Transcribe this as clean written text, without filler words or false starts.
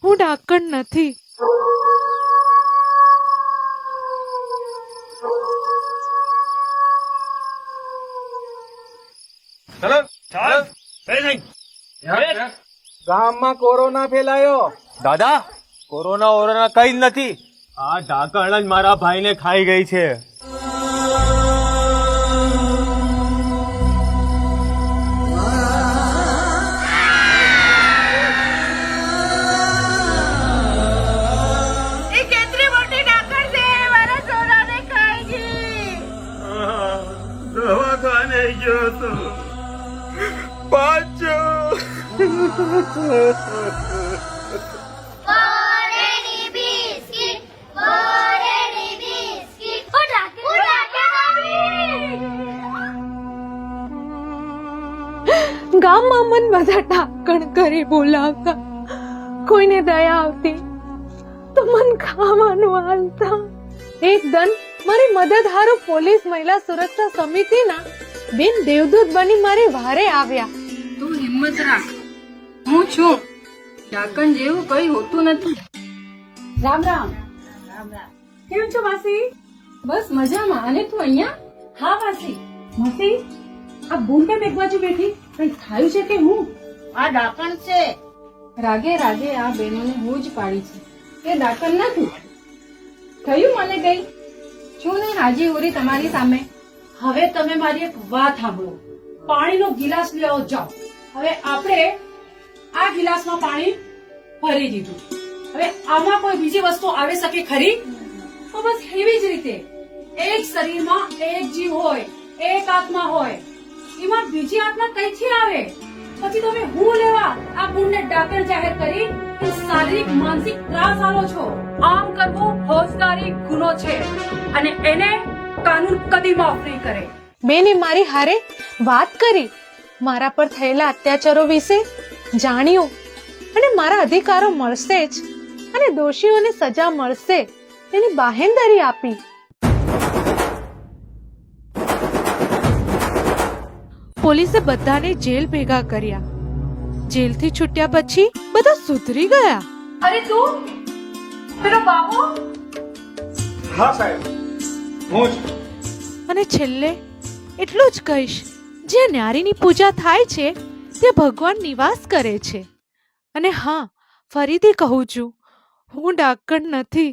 હું ડાકણ નથી. ચલો ચાલ. ગામમાં કોરોના ફેલાયો. દાદા, કોરોના કઈ જ નથી. આ ઢાંકણ જ મારા ભાઈને ખાઈ ગઈ છે. દવાખાને ગયો તો પાછો ગામમાં મન બધા ટાકણ કરી બોલાવતા, કોઈને દયા આવતી તો મન ખાવાનું હાલતા. એક દન મારી મદદ હારું પોલીસ મહિલા સુરક્ષા સમિતિના બેન દેવદૂત બની મારી વારે આવ્યા. તું હિંમત રાખ, હું છું. ડાકણ જેવું કઈ હોતું નથી. રામ રામ. કેમ છો માસી? બસ મજામાં. અને તું અહીંયા? હા માસી. માસી, આ બૂમ કેમ એક બાજુ બેઠી? કઈ થયું છે કે હું? આ ડાકણ છે. રાગે રાગે આ બહેનોને હું જ પાડી છે. એ ડાકણ નથી થયું. મને કઈ છું ને હાજી ઉરી તમારી સામે. હવે તમે મારી એક વાત સાંભળો. પાણીનો ગિલાસ લઈ આવો, જાઓ. હવે આપણે આ ગિલાસમાં પાણી ભરી દીધું. હવે આમાં કોઈ બીજી વસ્તુ આવી શકે ખરી? તો બસ એવી જ રીતે એક શરીરમાં એક જીવ હોય, એક આત્મા હોય, એમાં બીજી આત્મા કઈથી આવે? પછી તમે હું લેવા આ પુણ્ય ડાકણ જાહેર કરી શારીરિક માનસિક ત્રાસ આલો છો. આમ કરવું ફોજદારી ગુનો છે અને એને કાનૂન કદી માફ નહીં કરે. બેને મારી હારે વાત કરી, મારા પર થયેલા અત્યાચારો વિશે જાણ્યું અને મારા અધિકારો મળશે જ અને દોષીઓને સજા મળશે તેની બાહેંધરી આપી. પોલીસે બધાને જેલ ભેગા કર્યા. જેલથી છૂટ્યા પછી બધા સુધરી ગયા. અરે તું પેલો બાબો? હા સાહેબ, હું જ. અને છેલ્લે એટલું જ કહીશ, જે નારીની પૂજા થાય છે તે ભગવાન નિવાસ કરે છે. અને હા, ફરીથી કહું છું, હું ડાકણ નથી.